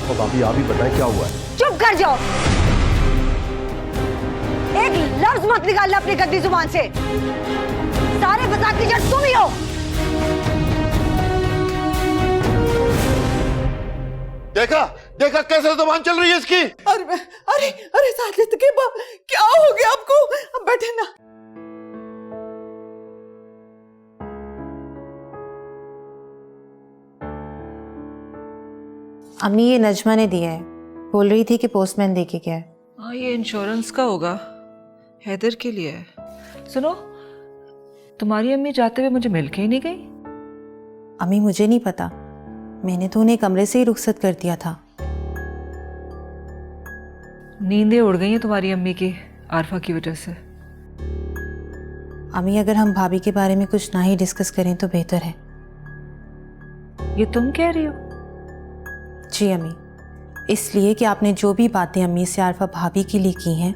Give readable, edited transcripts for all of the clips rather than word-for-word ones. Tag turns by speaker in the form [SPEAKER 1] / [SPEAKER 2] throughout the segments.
[SPEAKER 1] और भाभी आप ही बताएं क्या हुआ है।
[SPEAKER 2] चुप कर जाओ, एक लफ्ज मत निकालना अपनी गंदी जुबान से। सारे फसाद की जड़ तुम ही हो।
[SPEAKER 3] देखा देखा कैसे जुबान चल रही है इसकी।
[SPEAKER 4] अरे अरे अरे साजिद के बाप, क्या हो गया आपको? अब बैठे ना।
[SPEAKER 5] अम्मी ये नजमा ने दिया है, बोल रही थी कि पोस्टमैन दे के गया है।
[SPEAKER 6] हाँ, ये इंश्योरेंस का होगा, हैदर के लिए है। सुनो, तुम्हारी अम्मी जाते हुए मुझे मिल के ही नहीं गई।
[SPEAKER 5] अम्मी मुझे नहीं पता, मैंने तो उन्हें कमरे से ही रुखसत कर दिया था।
[SPEAKER 6] नींदें उड़ गई हैं तुम्हारी अम्मी की आरफा की वजह से।
[SPEAKER 5] अम्मी अगर हम भाभी के बारे में कुछ ना ही डिस्कस करें तो बेहतर है।
[SPEAKER 6] ये तुम कह रही हो?
[SPEAKER 5] जी अम्मी, इसलिए कि आपने जो भी बातें अम्मी से आरफा भाभी के लिए की हैं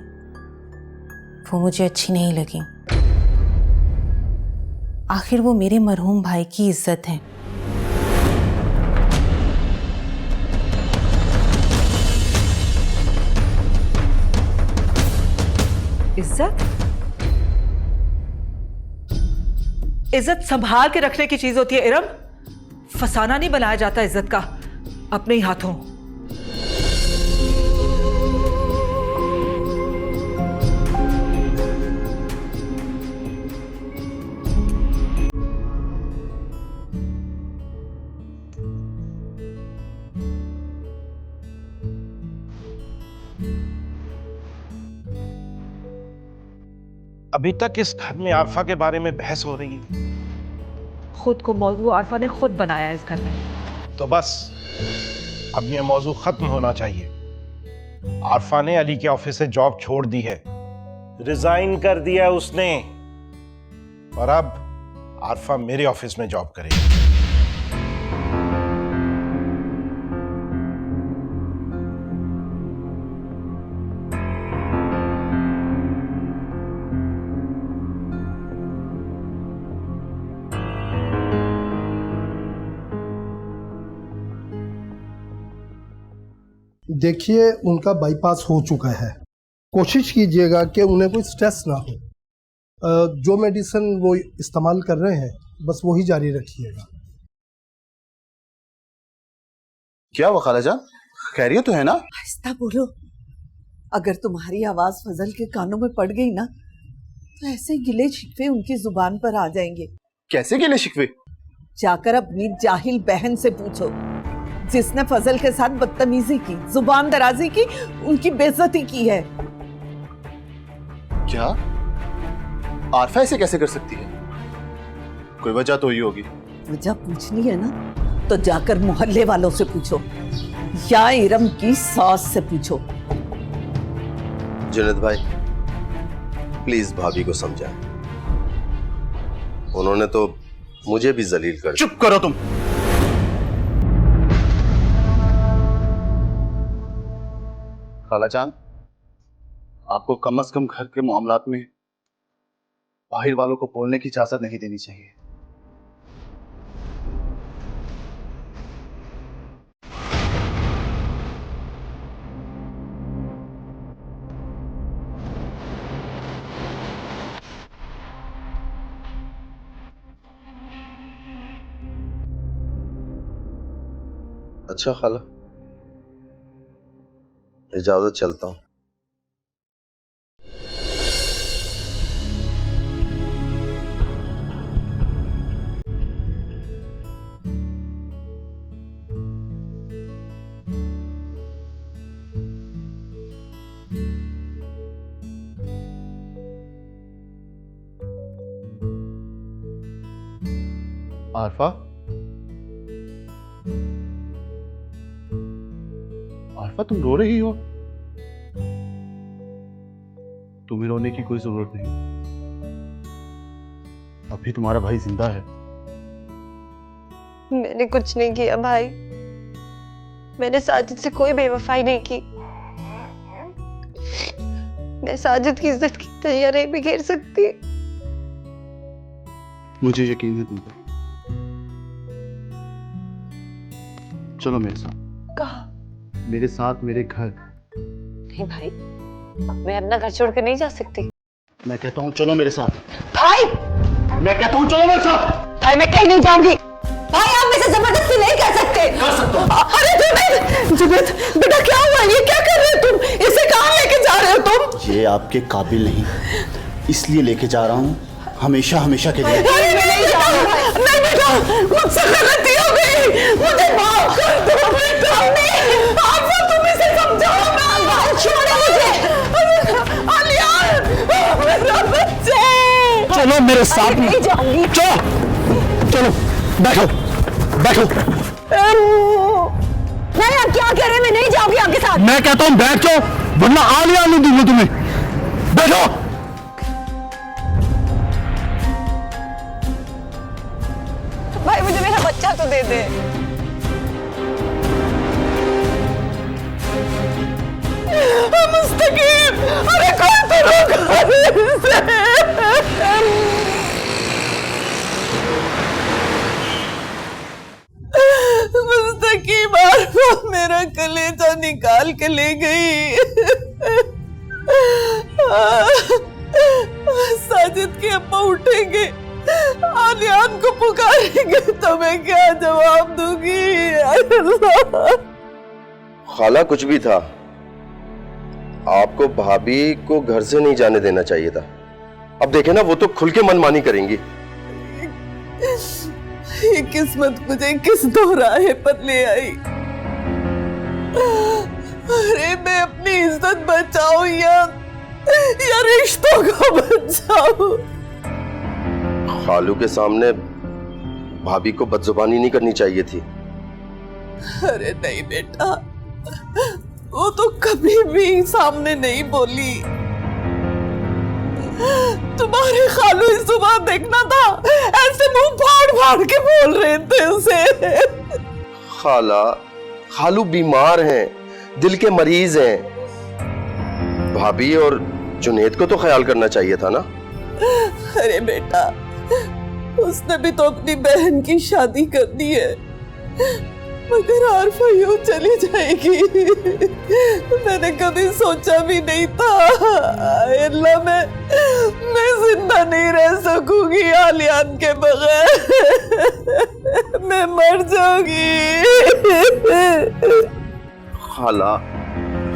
[SPEAKER 5] वो मुझे अच्छी नहीं लगी। आखिर वो मेरे मरहूम भाई की इज्जत है।
[SPEAKER 6] इज्जत? इज्जत संभाल के रखने की चीज होती है इरम, फसाना नहीं बनाया जाता इज्जत का अपने ही हाथों।
[SPEAKER 7] अभी तक इस घर में आरफा के बारे में बहस हो रही है।
[SPEAKER 6] खुद को मौजू आरफा ने खुद बनाया है इस घर में।
[SPEAKER 7] तो बस अब ये मौजू खत्म होना चाहिए। आरफा ने अली के ऑफिस से जॉब छोड़ दी है, रिजाइन कर दिया है उसने, और अब आरफा मेरे ऑफिस में जॉब करेगी।
[SPEAKER 8] देखिए, उनका बाईपास हो चुका है। कोशिश कीजिएगा कि उन्हें कोई स्ट्रेस ना हो। जो मेडिसिन वो इस्तेमाल कर रहे हैं बस वही जारी रखिएगा।
[SPEAKER 3] क्या हुआ खालाजान, खैरियत तो है ना?
[SPEAKER 4] आहिस्ता बोलो, अगर तुम्हारी आवाज फजल के कानों में पड़ गई ना तो ऐसे गिले शिकवे उनकी जुबान पर आ जाएंगे।
[SPEAKER 3] कैसे गिले शिकवे?
[SPEAKER 4] जाकर अपनी जाहिल बहन से पूछो जिसने फजल के साथ बदतमीजी की, जुबान दराजी की, उनकी बेइज्जती की है।
[SPEAKER 3] क्या आरफा ऐसे कैसे कर सकती है? कोई वजह तो ही होगी।
[SPEAKER 4] वजह पूछनी है ना तो जाकर मोहल्ले वालों से पूछो या इरम की सास से पूछो।
[SPEAKER 9] जुनैद भाई प्लीज भाभी को समझाएं, उन्होंने तो मुझे भी जलील कर।
[SPEAKER 3] चुप करो तुम। खालाजान, आपको कम से कम घर के मामलात में बाहर वालों को बोलने की इजाजत नहीं देनी चाहिए।
[SPEAKER 9] अच्छा खाला, इजाजत, चलता हूं।
[SPEAKER 3] आरफा, आरफा तुम रो रही हो? तुम्हें रोने की कोई जरूरत नहीं, अभी तुम्हारा भाई जिंदा है।
[SPEAKER 10] मैंने कुछ नहीं किया भाई, मैंने साजिद से कोई बेवफाई नहीं की। मैं साजिद की इज्जत की तैयार नहीं बिखेर सकती।
[SPEAKER 3] मुझे यकीन है तुम पर। चलो मेरे साथ।
[SPEAKER 10] कहा?
[SPEAKER 3] मेरे साथ मेरे घर।
[SPEAKER 10] नहीं भाई, मैं अपना घर छोड़ कर नहीं जा सकती।
[SPEAKER 3] मैं कहता हूँ चलो मेरे साथ।
[SPEAKER 2] भाई
[SPEAKER 3] मैं कहता हूँ चलो मेरे साथ।
[SPEAKER 2] भाई मैं कहीं नहीं जाऊंगी। भाई आप मुझे जबरदस्ती नहीं कर सकते।
[SPEAKER 3] कर सकता हूँ।
[SPEAKER 4] अरे जुबैद बेटा क्या हुआ, ये क्या कर रहे हो तुम? इसे कहाँ लेके जा रहे हो तुम?
[SPEAKER 3] ये आपके काबिल नहीं, इसलिए लेके जा रहा हूँ, हमेशा हमेशा के लिए।
[SPEAKER 4] नहीं बेटा, मुझसे गलती हो गई, मुझे माफ कर दो बेटा। आफा तुम इसे समझाओ ना।
[SPEAKER 2] छोड़ो मुझे।
[SPEAKER 4] आलियान, मेरा बच्चे।
[SPEAKER 3] चलो मेरे साथ।
[SPEAKER 2] नहीं जाऊंगी।
[SPEAKER 3] चलो बैठो बैठो।
[SPEAKER 2] नहीं आप क्या कह रहे हैं, मैं नहीं जाऊंगी आपके साथ।
[SPEAKER 3] मैं कहता हूँ बैठ जाओ, वरना आलिया नहीं दूंगा तुम्हें। बैठो।
[SPEAKER 10] भाई मुझे मेरा बच्चा तो दे दे।
[SPEAKER 4] मुस्तकीम, अरे कौन तो रोका इसे? मुस्तकीम आरफा मेरा कलेजा निकाल के ले गई। साजिद के अब्बा उठेंगे, आलियान को पुकारेंगे तो मैं क्या जवाब दूंगी?
[SPEAKER 9] खाला कुछ भी था, आपको भाभी को घर से नहीं जाने देना चाहिए था। अब देखे ना, वो तो खुल के मनमानी करेंगी।
[SPEAKER 4] ये किस्मत मुझे किस दोराहे पर ले आई। अरे मैं अपनी इज्जत बचाऊं या रिश्तों को बचाऊं?
[SPEAKER 9] खालू के सामने भाभी को बदजुबानी नहीं करनी चाहिए थी।
[SPEAKER 4] अरे नहीं बेटा, वो तो कभी भी सामने नहीं बोली। तुम्हारे खालू इस सुबह देखना था, ऐसे मुंह फाड़ फाड़ के बोल रहे थे उसे।
[SPEAKER 9] खालू बीमार हैं, दिल के मरीज हैं। भाभी और जुनेद को तो ख्याल करना चाहिए था ना।
[SPEAKER 4] अरे बेटा, उसने भी तो अपनी बहन की शादी कर दी है, मगर आरफा यूं चली जाएगी मैंने कभी सोचा भी नहीं था। अल्लाह, मैं जिंदा नहीं रह सकूंगी आलियान के बगैर। मैं मर जाऊंगी।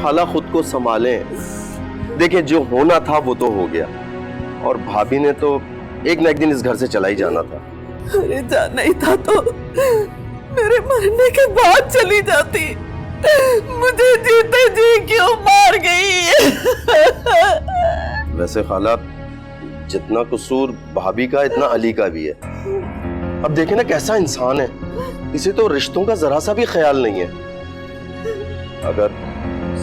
[SPEAKER 9] खाला खुद को संभालें। देखिए, जो होना था वो तो हो गया, और भाभी ने तो एक न एक दिन इस घर से चला ही जाना था।
[SPEAKER 4] अरे जाना ही था तो मेरे मरने के बाद चली जाती। मुझे जीते जी क्यों मार गई?
[SPEAKER 9] वैसे खाला, जितना कसूर भाभी का इतना अली का भी है। अब देखे ना कैसा इंसान है, इसे तो रिश्तों का जरा सा भी ख्याल नहीं है। अगर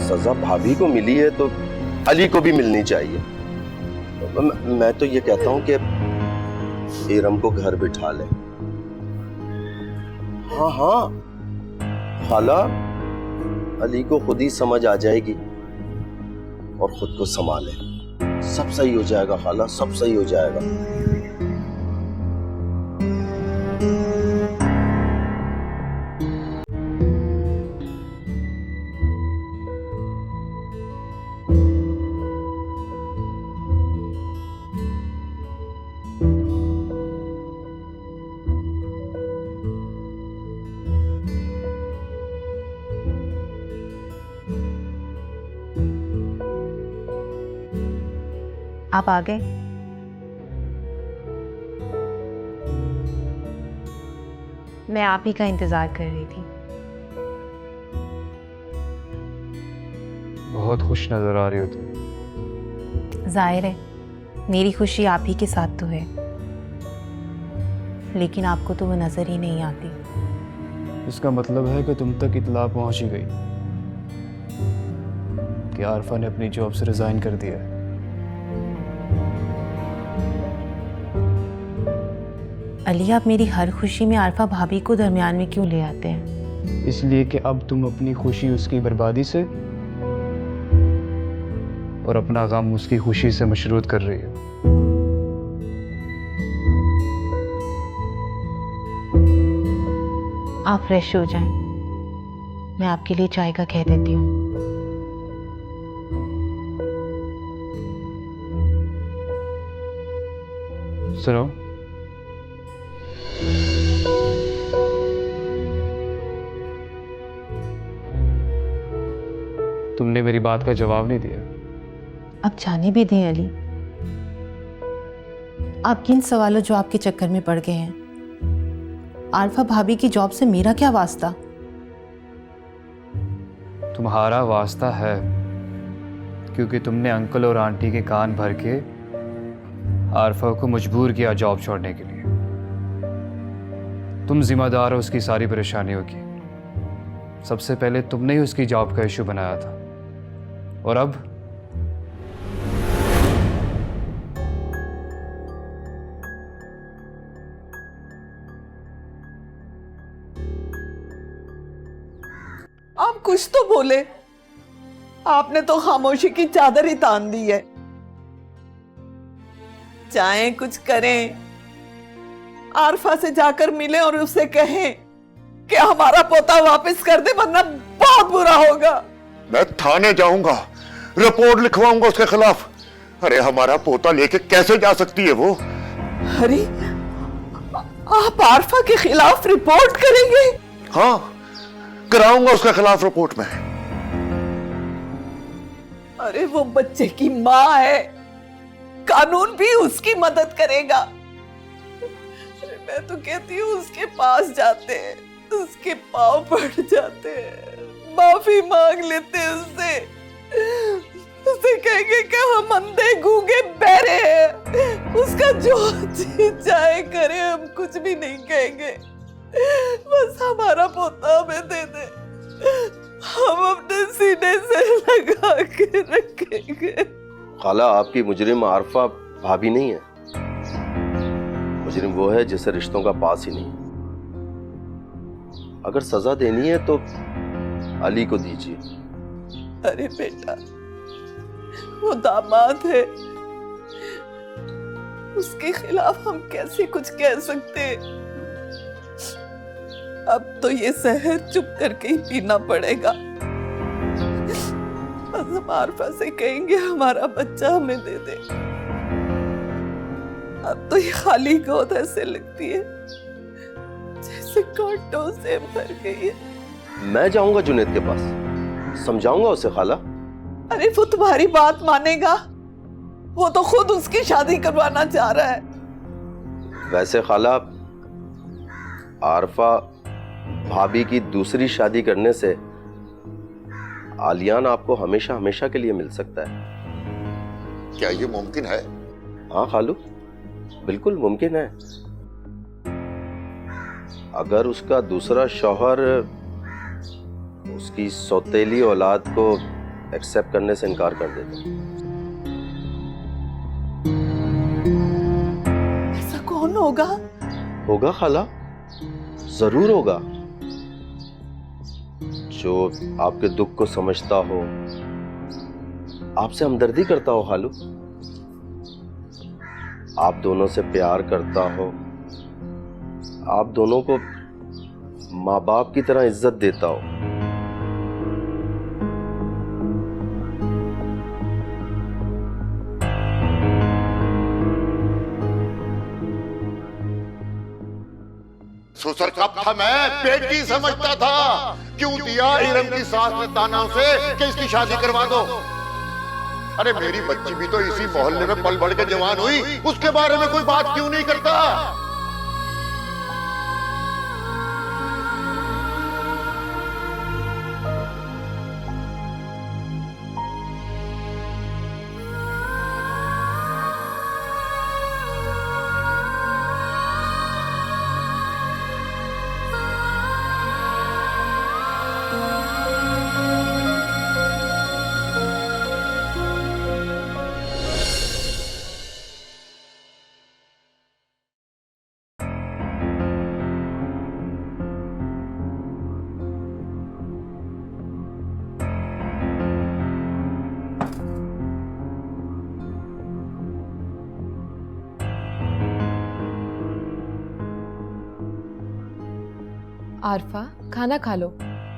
[SPEAKER 9] सजा भाभी को मिली है तो अली को भी मिलनी चाहिए। मैं तो ये कहता हूँ कि इरम को घर बिठा ले। हाँ, खाला, अली को खुद ही समझ आ जाएगी और खुद को संभाले। सब सही हो जाएगा खाला, सब सही हो जाएगा।
[SPEAKER 5] आप आ गए। मैं आप ही का इंतजार कर रही थी।
[SPEAKER 1] बहुत खुश नजर आ रही हो तुम।
[SPEAKER 5] जाहिर है मेरी खुशी आप ही के साथ तो है, लेकिन आपको तो वो नजर ही नहीं आती।
[SPEAKER 1] इसका मतलब है कि तुम तक इत्तला पहुंच ही गई कि आरफा ने अपनी जॉब से रिजाइन कर दिया है।
[SPEAKER 5] अली, आप मेरी हर खुशी में आरफा भाभी को दरमियान में क्यों ले आते हैं?
[SPEAKER 1] इसलिए कि अब तुम अपनी खुशी उसकी बर्बादी से और अपना गम उसकी खुशी से मशरूत कर रही हो।
[SPEAKER 5] आप फ्रेश हो जाएं, मैं आपके लिए चाय का कह देती हूँ।
[SPEAKER 1] सुनो, तुमने मेरी बात का जवाब नहीं दिया।
[SPEAKER 5] अब जाने भी दें अली, आप किन सवालों जो आपके चक्कर में पड़ गए हैं। आरफा भाभी की जॉब से मेरा क्या वास्ता?
[SPEAKER 1] तुम्हारा वास्ता है, क्योंकि तुमने अंकल और आंटी के कान भर के आरफा को मजबूर किया जॉब छोड़ने के लिए। तुम जिम्मेदार हो उसकी सारी परेशानियों की। सबसे पहले तुमने ही उसकी जॉब का इशू बनाया था, और अब
[SPEAKER 4] आप कुछ तो बोले। आपने तो खामोशी की चादर ही तान दी है। चाहे कुछ करें, आरफा से जाकर मिले और उससे कहें कि हमारा पोता वापस कर दे, वरना बहुत बुरा होगा।
[SPEAKER 11] मैं थाने जाऊंगा, रिपोर्ट लिखवाऊंगा उसके खिलाफ। अरे हमारा पोता लेके कैसे जा सकती है वो?
[SPEAKER 4] अरे आप आरफा के खिलाफ रिपोर्ट करेंगे?
[SPEAKER 11] हाँ, कराऊंगा उसके खिलाफ रिपोर्ट में।
[SPEAKER 4] अरे वो बच्चे की माँ है, कानून भी उसकी मदद करेगा। अरे मैं तो कहती हूँ उसके पास जाते हैं, उसके पांव पड़ जाते हैं, माफी मांग लेते हैं उससे। उसे कहेंगे कि हम अंधे गूंगे बहरे हैं, उसका जो जी चाहे करे, हम कुछ भी नहीं कहेंगे। बस हमारा पोता हमें दे दे, हम अपने सीने से लगा के रखेंगे।
[SPEAKER 9] खाला, आपकी मुजरिम आरफा भाभी नहीं है। मुजरिम वो है जिसे रिश्तों का पास ही नहीं है। अगर सजा देनी है तो अली को दीजिए।
[SPEAKER 4] अरे बेटा, वो दामाद है, उसके खिलाफ हम कैसे कुछ कह सकते हैं? अब तो ये जहर चुप करके ही पीना पड़ेगा। बस हम आरफा से कहेंगे हमारा बच्चा हमें दे दे। अब तो ये खाली गोद ऐसे लगती है जैसे कांटों से भर गई है।
[SPEAKER 9] मैं जाऊंगा जुनेद के पास, समझाऊंगा उसे खाला।
[SPEAKER 4] अरे वो तुम्हारी बात मानेगा? वो तो खुद उसकी शादी करवाना चाह रहा है।
[SPEAKER 9] वैसे खाला, आरफा भाभी की दूसरी शादी करने से आलियान आपको हमेशा हमेशा के लिए मिल सकता है।
[SPEAKER 11] क्या ये मुमकिन है?
[SPEAKER 9] हाँ खालू, बिल्कुल मुमकिन है। अगर उसका दूसरा शौहर उसकी सौतेली औलाद को एक्सेप्ट करने से इनकार कर देता।
[SPEAKER 4] ऐसा कौन होगा?
[SPEAKER 9] होगा खाला, जरूर होगा। जो आपके दुख को समझता हो, आपसे हमदर्दी करता हो खालू, आप दोनों से प्यार करता हो, आप दोनों को माँ बाप की तरह इज्जत देता हो।
[SPEAKER 11] ससुर कब था मैं पेट की समझता था। क्यों दिया इरम की सास ने ताना उसे कि इसकी शादी करवा दो? अरे मेरी बच्ची भी तो इसी मोहल्ले में पल बढ़ के जवान हुई, उसके बारे में कोई बात क्यों नहीं करता?
[SPEAKER 10] आरफा, खाना खा लो।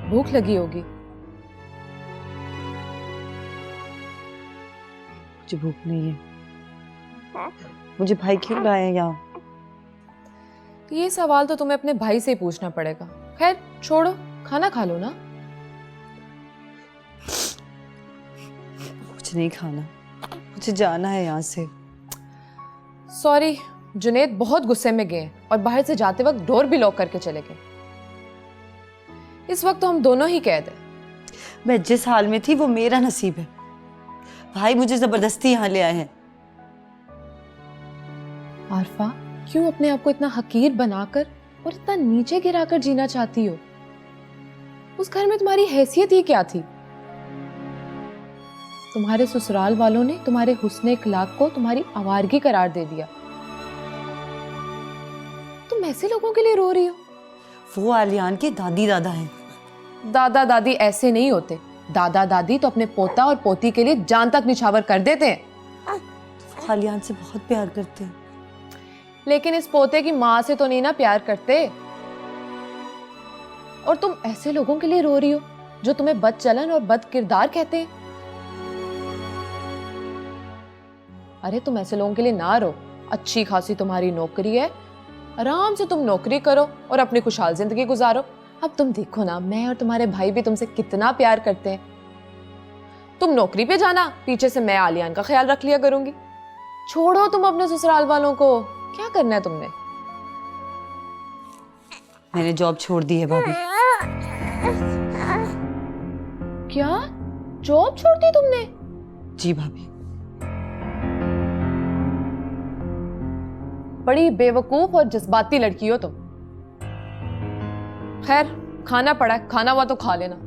[SPEAKER 5] भूख लगी होगी।
[SPEAKER 2] मुझे भूख नहीं है। मुझे भाई क्यों लाया यहाँ?
[SPEAKER 5] ये सवाल तो तुम्हें अपने भाई से ही पूछना पड़ेगा। खैर छोड़ो, खाना खा लो ना।
[SPEAKER 2] कुछ नहीं खाना, मुझे जाना है यहाँ से।
[SPEAKER 5] सॉरी, जुनेद बहुत गुस्से में गए और बाहर से जाते वक्त डोर भी लॉक करके चले गए। इस वक्त तो हम दोनों ही कैद हैं।
[SPEAKER 2] मैं जिस हाल में थी वो मेरा नसीब है। भाई मुझे जबरदस्ती यहाँ ले आए हैं।
[SPEAKER 5] आरफा, क्यों अपने आप को इतना हकीर बनाकर और इतना नीचे गिराकर जीना चाहती हो? उस घर में तुम्हारी हैसियत ही क्या थी? तुम्हारे ससुराल वालों ने तुम्हारे हुस्ने इखलाक को तुम्हारी आवारगी करार दे दिया। तुम ऐसे लोगों के लिए रो रही हो?
[SPEAKER 2] वो आलियान के दादी दादा हैं।
[SPEAKER 5] दादा दादी ऐसे नहीं होते। दादा दादी तो अपने पोता और पोती के लिए जान तक निछावर कर देते हैं।
[SPEAKER 2] वो आलियान से बहुत प्यार करते हैं।
[SPEAKER 5] लेकिन इस पोते की माँ से तो नहीं ना प्यार करते। और तुम ऐसे लोगों के लिए रो रही हो जो तुम्हें बदचलन और बद किरदार कहते हैं। अरे तुम ऐसे लोगों के लिए ना रो। अच्छी खासी तुम्हारी नौकरी है, आराम से तुम नौकरी करो और अपनी खुशहाल जिंदगी गुजारो। अब तुम देखो ना, मैं और तुम्हारे भाई भी तुमसे कितना प्यार करते हैं। तुम नौकरी पे जाना, पीछे से मैं आलियान का ख्याल रख लिया करूंगी। छोड़ो तुम अपने ससुराल वालों को। क्या करना है तुमने?
[SPEAKER 2] मैंने जॉब छोड़ दी है भाभी।
[SPEAKER 5] क्या जॉब छोड़ दी तुमने?
[SPEAKER 2] जी भाभी।
[SPEAKER 5] बड़ी बेवकूफ और जज्बाती लड़की हो तुम। खैर खाना पड़ा है, खाना हुआ तो खा लेना।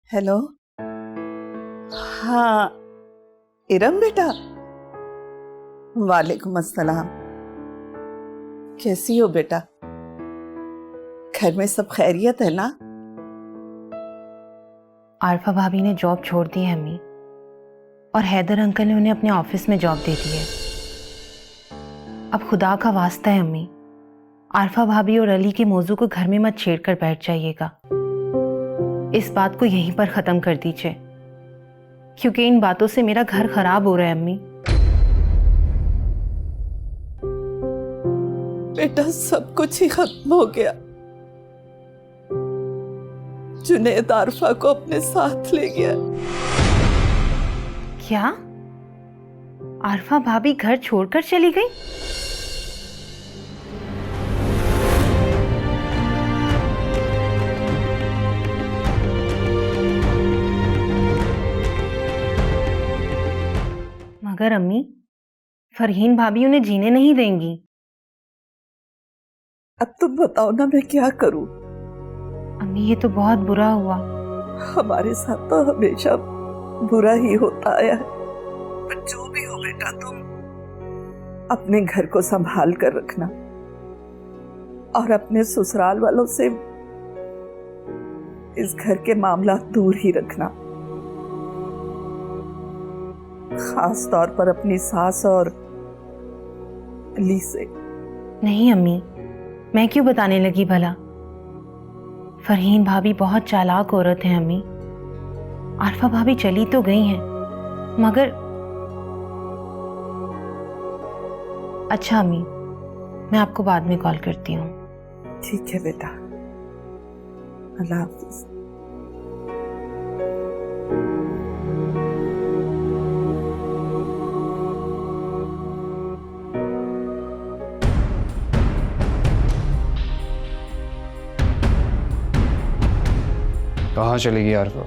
[SPEAKER 4] हेलो, हाँ इरम बेटा। वालेकुम अस्सलाम। कैसी हो बेटा? घर में सब खैरियत है ना?
[SPEAKER 5] आरफा भाभी ने जॉब छोड़ दी है अम्मी, और हैदर अंकल ने उन्हें अपने ऑफिस में जॉब दे दी है। अब खुदा का वास्ता है अम्मी, आरफा भाभी और अली के मौजू को घर में मत छेड़ कर बैठ जाइएगा। इस बात को यहीं पर खत्म कर दीजिए, क्योंकि इन बातों से मेरा घर खराब हो रहा है अम्मी।
[SPEAKER 4] बेटा सब कुछ ही खत्म हो गया। जुनेद आरफा को अपने साथ ले गया।
[SPEAKER 5] क्या? आरफा भाभी घर छोड़कर चली गई? मगर अम्मी, फरहीन भाभी उन्हें जीने नहीं देंगी।
[SPEAKER 4] अब तुम बताओ ना मैं क्या करूं?
[SPEAKER 5] अम्मी ये तो बहुत बुरा हुआ।
[SPEAKER 4] हमारे साथ तो हमेशा बुरा ही होता आया है। पर जो भी हो बेटा, तुम अपने घर को संभाल कर रखना और अपने ससुराल वालों से इस घर के मामला दूर ही रखना। खास तौर पर अपनी सास और अली से।
[SPEAKER 5] नहीं अम्मी, मैं क्यों बताने लगी भला? फरहीन भाभी बहुत चालाक औरत है अम्मी। आरफा भाभी चली तो गई हैं, मगर अच्छा अम्मी, मैं आपको बाद में कॉल करती हूँ।
[SPEAKER 4] ठीक है बेटा, अल्लाह हाफिज।
[SPEAKER 1] कहाँ चलेगी आरफा?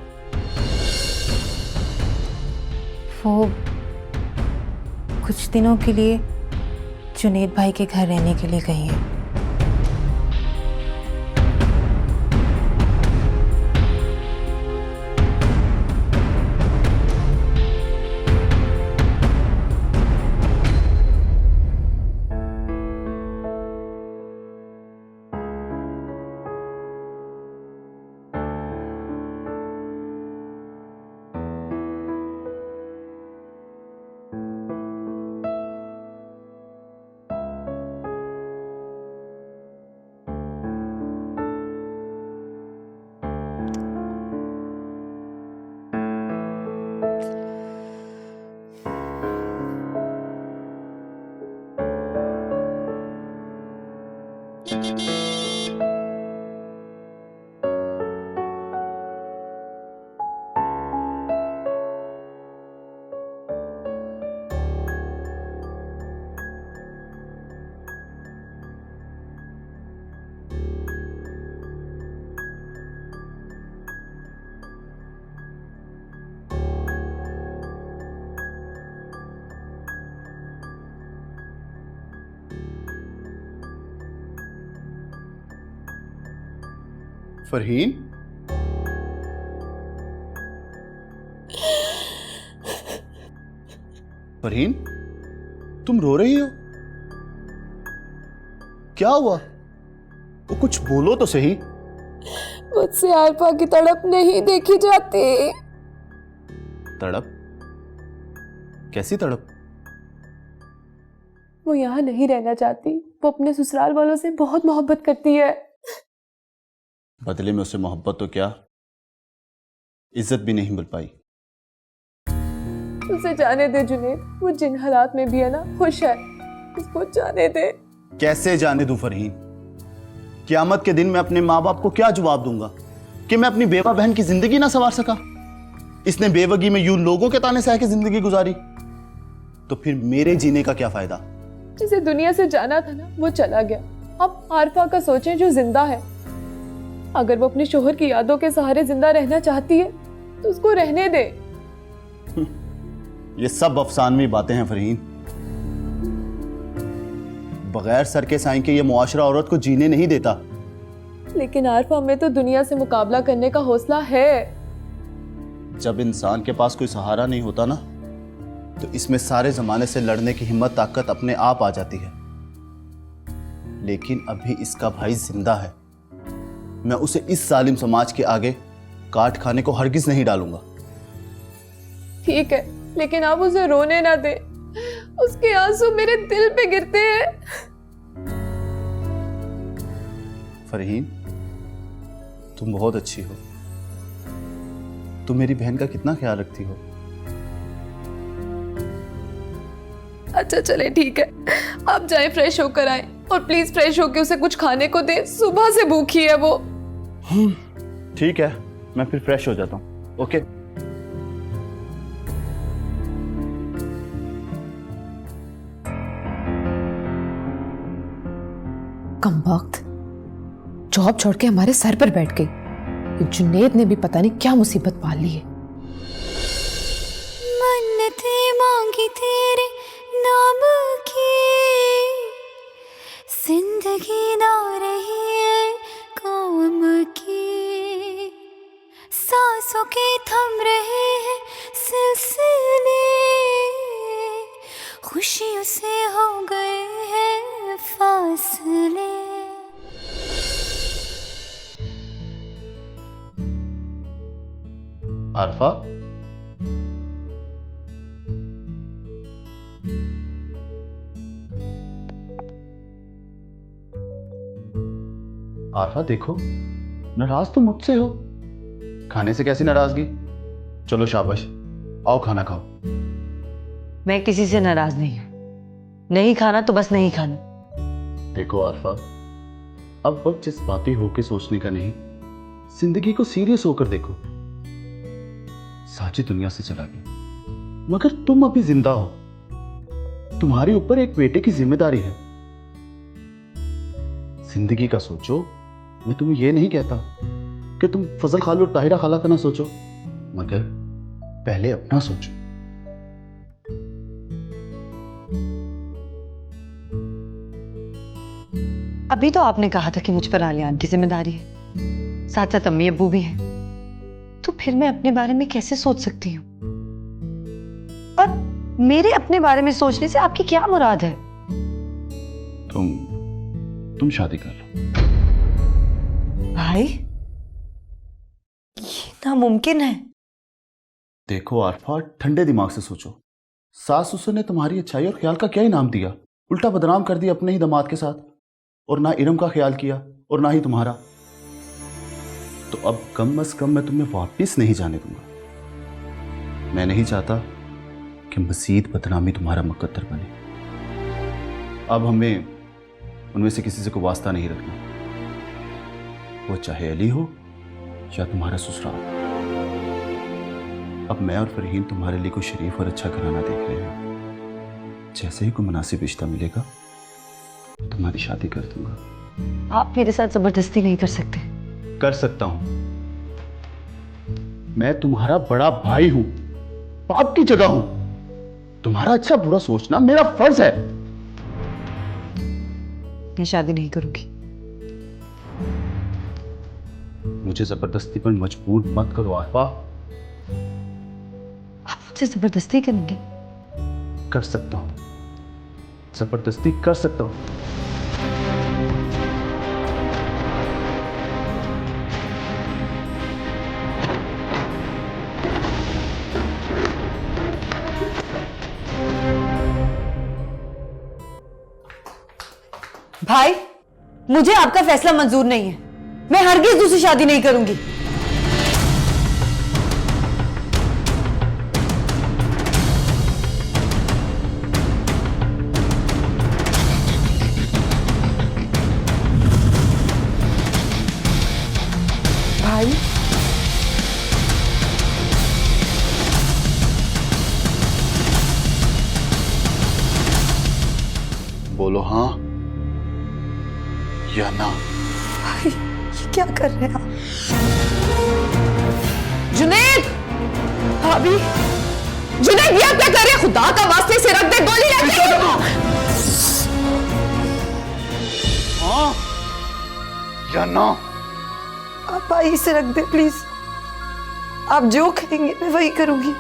[SPEAKER 5] वो कुछ दिनों के लिए जुनेद भाई के घर रहने के लिए गई हैं।
[SPEAKER 3] फरहीन, फरहीन, तुम रो रही हो? क्या हुआ? वो कुछ बोलो तो सही।
[SPEAKER 10] मुझसे आरफा की तड़प नहीं देखी जाती।
[SPEAKER 3] तड़प? कैसी तड़प?
[SPEAKER 10] वो यहाँ नहीं रहना चाहती। वो अपने ससुराल वालों से बहुत मोहब्बत करती है।
[SPEAKER 3] बदले में उसे मोहब्बत तो क्या, इज्जत भी नहीं मिल पाई।
[SPEAKER 10] उसे जाने दे जुनेद, वो जिन हालात में भी है ना खुश है, उसको जाने दे।
[SPEAKER 3] कैसे जाने दूं फरहीन? क़यामत के दिन मैं अपने माँ बाप को क्या जवाब दूंगा कि मैं अपनी बेवा बहन की जिंदगी ना संवार सका? इसने बेवगी में यूं लोगों के ताने सह के जिंदगी गुजारी, तो फिर मेरे जीने का क्या फायदा?
[SPEAKER 10] जिसे दुनिया से जाना था ना वो चला गया। अब आरफा का सोचें जो जिंदा है। अगर वो अपने शोहर की यादों के सहारे जिंदा रहना चाहती है तो उसको रहने दे।
[SPEAKER 3] ये सब अफसानवी बातें हैं फरहीन। बगैर सर के साईं के ये मुआशरा औरत को जीने नहीं देता।
[SPEAKER 10] लेकिन आरफा में तो दुनिया से मुकाबला करने का हौसला है।
[SPEAKER 3] जब इंसान के पास कोई सहारा नहीं होता ना, तो इसमें सारे जमाने से लड़ने की हिम्मत ताकत अपने आप आ जाती है। लेकिन अभी इसका भाई जिंदा है। मैं उसे इस जालिम समाज के आगे काट खाने को हरगिज नहीं डालूंगा।
[SPEAKER 10] ठीक है, लेकिन आप उसे रोने ना दे। उसके आंसू मेरे दिल पे गिरते हैं।
[SPEAKER 3] फरहीन, तुम बहुत अच्छी हो। तुम मेरी बहन का कितना ख्याल रखती हो।
[SPEAKER 10] अच्छा चले ठीक है, आप जाएं फ्रेश होकर आए और प्लीज फ्रेश होकर उसे कुछ खाने को दे। सुबह से भूखी है वो।
[SPEAKER 3] ठीक है, मैं फिर फ्रेश हो जाता हूँ। ओके।
[SPEAKER 12] कमबख्त, जॉब छोड़ के हमारे सर पर बैठ गई। ये जुनेद ने भी पता नहीं क्या मुसीबत पाल ली है।
[SPEAKER 13] मन्नतें मांगी तेरे नाम की, जिंदगी ना रही है काम की। सांसों के थम रहे हैं सिलसिले, खुशियों से हो गए हैं फासले।
[SPEAKER 3] आरफा, आरफा देखो, नाराज तो मुझसे हो। खाने से कैसी नाराजगी? चलो शाबाश, आओ खाना खाओ।
[SPEAKER 2] मैं किसी से नाराज नहीं हूं। नहीं खाना तो बस नहीं खाना।
[SPEAKER 3] देखो आरफा, अब वक्त जज्बाती होकर सोचने का नहीं, जिंदगी को सीरियस होकर देखो। साजिद दुनिया से चला गया, मगर तुम अभी जिंदा हो। तुम्हारे ऊपर एक बेटे की जिम्मेदारी है। जिंदगी का सोचो। मैं तुम्हें यह नहीं कहता कि तुम फजल खालू और ताहिरा खाला का ना सोचो, मगर पहले अपना सोचो।
[SPEAKER 2] अभी तो आपने कहा था कि मुझ पर आलिया आंटी जिम्मेदारी है, साथ साथ अम्मी अब्बू भी हैं। तो फिर मैं अपने बारे में कैसे सोच सकती हूँ? और मेरे अपने बारे में सोचने से आपकी क्या मुराद है?
[SPEAKER 3] तुम शादी कर लो।
[SPEAKER 2] भाई, ये नामुमकिन है।
[SPEAKER 3] देखो आरफा, ठंडे दिमाग से सोचो। सास ससुर ने तुम्हारी अच्छाई और ख्याल का क्या इनाम दिया? उल्टा बदनाम कर दिया अपने ही दामाद के साथ। और ना इरम का ख्याल किया और ना ही तुम्हारा। तो अब कम अज कम मैं तुम्हें वापस नहीं जाने दूंगा। मैं नहीं चाहता कि मजीद बदनामी तुम्हारा मुकद्दर बने। अब हमें उनमें से किसी से कोई वास्ता नहीं रखना, वो चाहे अली हो या तुम्हारा ससुराल। अब मैं और फरहीन तुम्हारे लिए कोई शरीफ और अच्छा घराना देख रहे हैं। जैसे ही कोई मुनासिब रिश्ता मिलेगा तुम्हारी शादी कर दूंगा।
[SPEAKER 2] आप मेरे साथ जबरदस्ती नहीं कर सकते।
[SPEAKER 3] कर सकता हूं। मैं तुम्हारा बड़ा भाई हूं, बाप की जगह हूं। तुम्हारा अच्छा बुरा सोचना मेरा फर्ज है।
[SPEAKER 2] मैं शादी नहीं करूंगी।
[SPEAKER 3] मुझे जबरदस्ती पर मजबूर मत करो आरफा।
[SPEAKER 2] आप मुझसे जबरदस्ती करेंगे?
[SPEAKER 3] कर सकता हूं, जबरदस्ती कर सकता हूं।
[SPEAKER 2] भाई, मुझे आपका फैसला मंजूर नहीं है। मैं हरगिज दूसरी शादी नहीं करूंगी। भाई,
[SPEAKER 3] बोलो हाँ या ना।
[SPEAKER 2] भाई, ये क्या कर रहे हैं आप? जुनैद! भाभी! जुनैद, ये आप क्या कर रहे हैं? खुदा का वास्ते से रख दे, गोली रख दे।
[SPEAKER 3] हाँ या ना?
[SPEAKER 2] आप भाई से रख दे प्लीज। आप जो कहेंगे मैं वही करूंगी।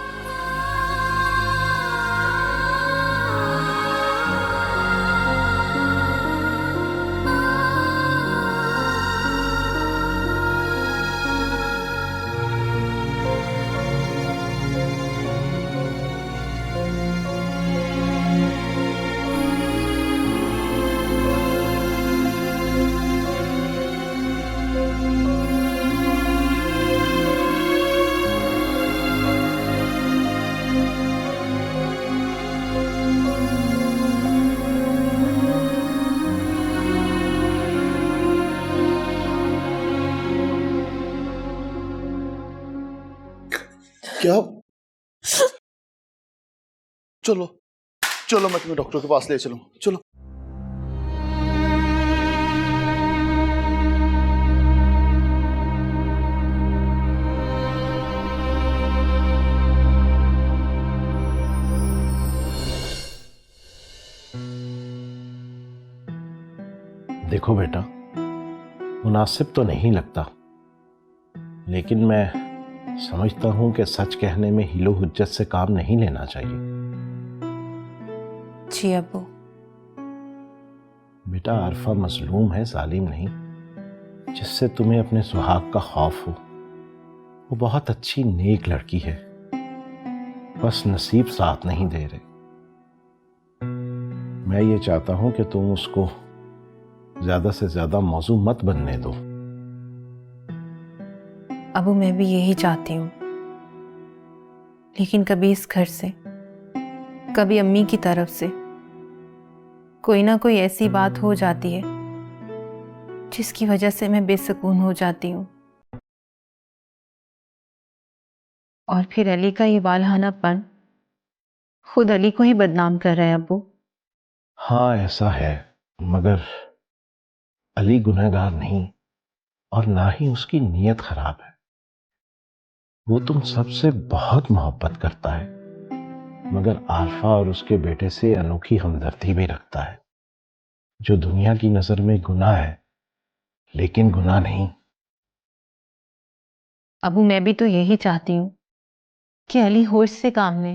[SPEAKER 3] क्या? चलो चलो, मैं तुम्हें डॉक्टर के पास ले चलूं। चलो।
[SPEAKER 7] देखो बेटा, मुनासिब तो नहीं लगता, लेकिन मैं समझता हूं कि सच कहने में हिलो हुज्जत से काम नहीं लेना चाहिए।
[SPEAKER 5] जी अब्बू।
[SPEAKER 7] बेटा, आरफा मजलूम है, जालिम नहीं। जिससे तुम्हें अपने सुहाग का खौफ हो, वो बहुत अच्छी नेक लड़की है, बस नसीब साथ नहीं दे रहे। मैं ये चाहता हूं कि तुम उसको ज्यादा से ज्यादा मौजू मत बनने दो।
[SPEAKER 5] अबू, मैं भी यही चाहती हूँ, लेकिन कभी इस घर से, कभी अम्मी की तरफ से कोई ना कोई ऐसी बात हो जाती है जिसकी वजह से मैं बेसुकून हो जाती हूँ। और फिर अली का ये वालहानापन खुद अली को ही बदनाम कर रहा है अब्बू।
[SPEAKER 7] हाँ, ऐसा है, मगर अली गुनहगार नहीं और ना ही उसकी नीयत खराब है। वो तुम सबसे बहुत मोहब्बत करता है, मगर आरफा और उसके बेटे से अनोखी हमदर्दी भी रखता है। जो दुनिया की नजर में गुनाह है, लेकिन गुनाह नहीं।
[SPEAKER 5] अबू, मैं भी तो यही चाहती हूँ कि अली होश से काम ले,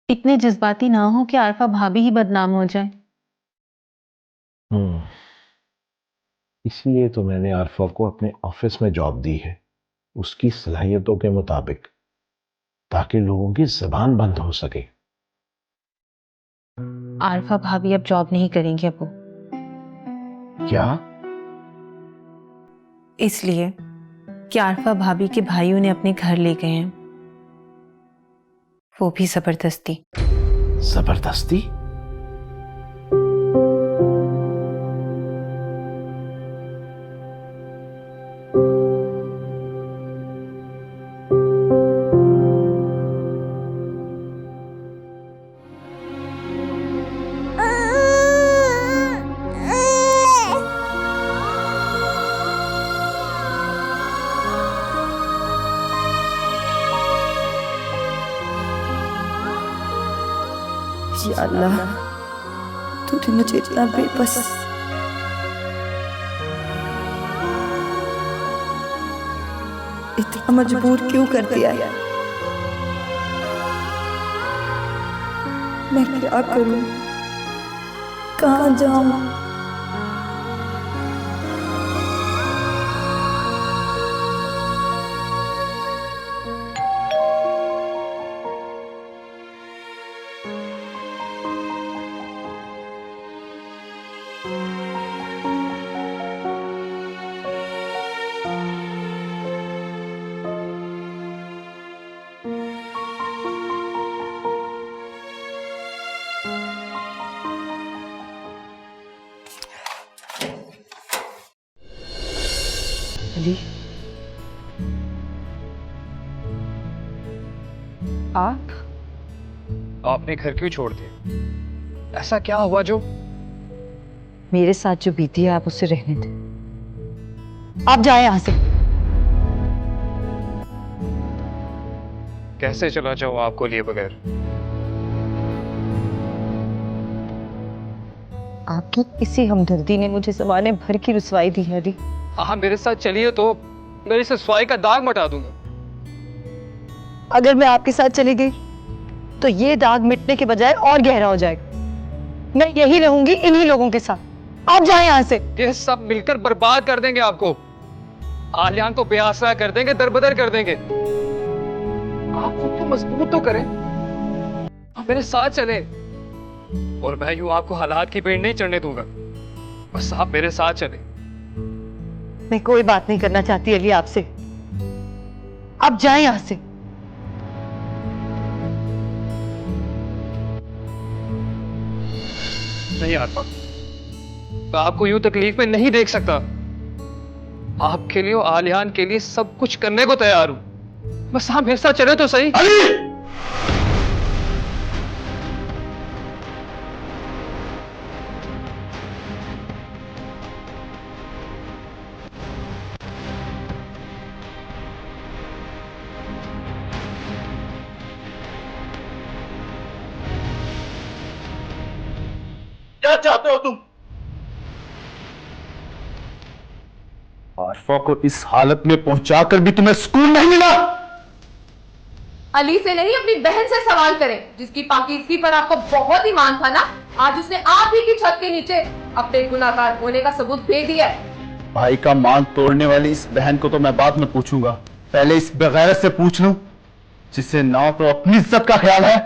[SPEAKER 5] इतने जज्बाती ना हो कि आरफा भाभी ही बदनाम हो जाए।
[SPEAKER 7] इसलिए तो मैंने आरफा को अपने ऑफिस में जॉब दी है, उसकी सलाहियतों के मुताबिक, ताकि लोगों की जबान बंद हो सके।
[SPEAKER 5] आरफा भाभी अब जॉब नहीं करेंगी अबू।
[SPEAKER 7] क्या?
[SPEAKER 5] इसलिए कि आरफा भाभी के भाइयों ने अपने घर ले गए हैं, वो भी जबरदस्ती।
[SPEAKER 7] जबरदस्ती?
[SPEAKER 2] या अल्लाह, तूने मुझे इतना बेबस, इतना मजबूर क्यों कर दिया है? मैं क्या करूं? कहां जाऊं? अली,
[SPEAKER 1] आपने घर क्यों छोड़ दिया? ऐसा क्या हुआ जो?
[SPEAKER 2] मेरे साथ जो बीती है आप उसे रहने दें। आप जाए यहां से।
[SPEAKER 1] कैसे चला जाऊं आपको लिए बगैर?
[SPEAKER 2] आपकी किसी हमदर्दी ने मुझे ज़माने भर की रुसवाई दी है अली।
[SPEAKER 1] हाँ, मेरे साथ चलिए तो मेरी ससुराल का दाग मिटा दूंगा।
[SPEAKER 2] अगर मैं आपके साथ चली गई तो ये दाग मिटने के बजाय और गहरा हो जाएगा। मैं यही रहूंगी इन्हीं लोगों के साथ। आप जाएं यहाँ से।
[SPEAKER 1] ये सब मिलकर बर्बाद कर देंगे आपको। आलियान को बेआसरा कर देंगे, दरबदर कर देंगे। आप खुद को मजबूत तो करें, आप मेरे साथ चलें। और मैं यूं आपको हालात की पेड़ नहीं चढ़ने दूंगा। बस आप मेरे साथ चलें।
[SPEAKER 2] मैं कोई बात नहीं करना चाहती अली आपसे। आप जाएं यहाँ से।
[SPEAKER 1] नहीं आत्मा, मैं आपको यूं तकलीफ में नहीं देख सकता। आपके लिए और आलियान के लिए सब कुछ करने को तैयार हूं। बस आप मेरे साथ चले तो सही।
[SPEAKER 3] क्या चाहते हो तुम? आरफा को इस हालत में पहुंचाकर भी तुम्हें सुकून नहीं मिला?
[SPEAKER 12] अली से नहीं, अपनी बहन से सवाल करें, जिसकी पाकिज़गी पर आपको बहुत ही मान था ना। आज उसने आप ही की छत के नीचे अपने गुनाहगार होने का सबूत दे दिया है।
[SPEAKER 3] भाई का मान तोड़ने वाली इस बहन को तो मैं बाद में पूछूंगा। पहले इस बेगैरत से पूछ लूं, जिसे ना तो अपनी इज्जत का ख्याल है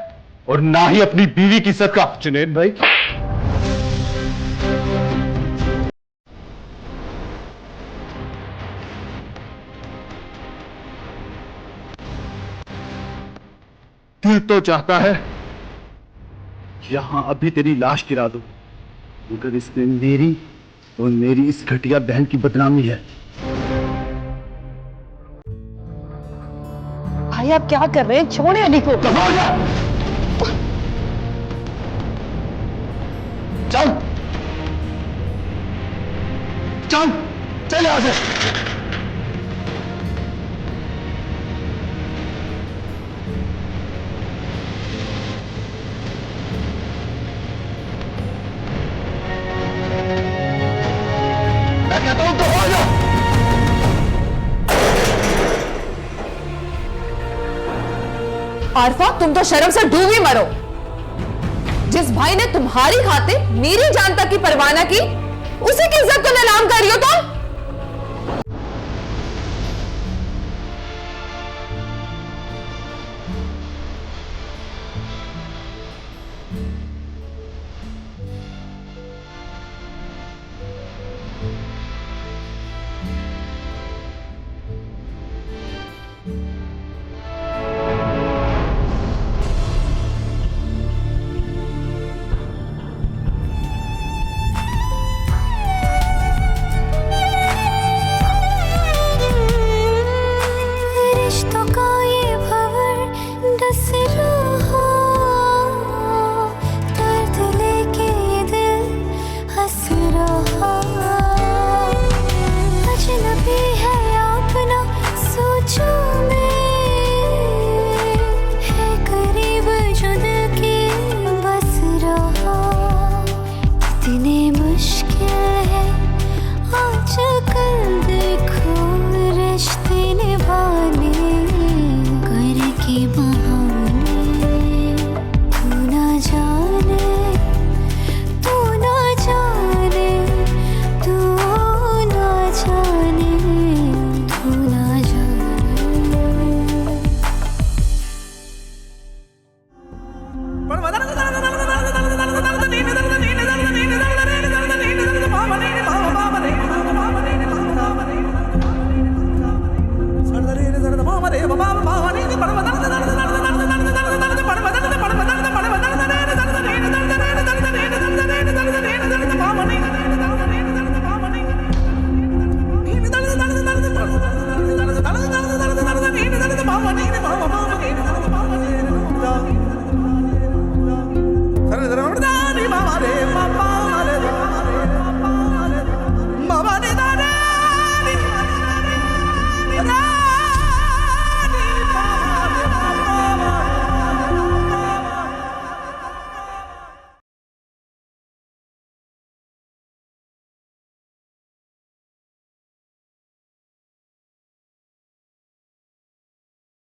[SPEAKER 3] और ना ही अपनी बीवी की इज्जत का। जुनैद भाई, दिल तो चाहता है यहां अभी तेरी लाश गिरा दूं, मगर इसमें मेरी और मेरी इस घटिया बहन की बदनामी है।
[SPEAKER 2] भाई आप क्या कर रहे हैं? छोड़े अली को।
[SPEAKER 3] चल चल चल यहां से।
[SPEAKER 12] आरफा, तुम तो शर्म से डूब ही मरो। जिस भाई ने तुम्हारी खातिर मेरी जान तक की परवाह न की, उसी की इज्जत को नीलाम कर रही हो तुम।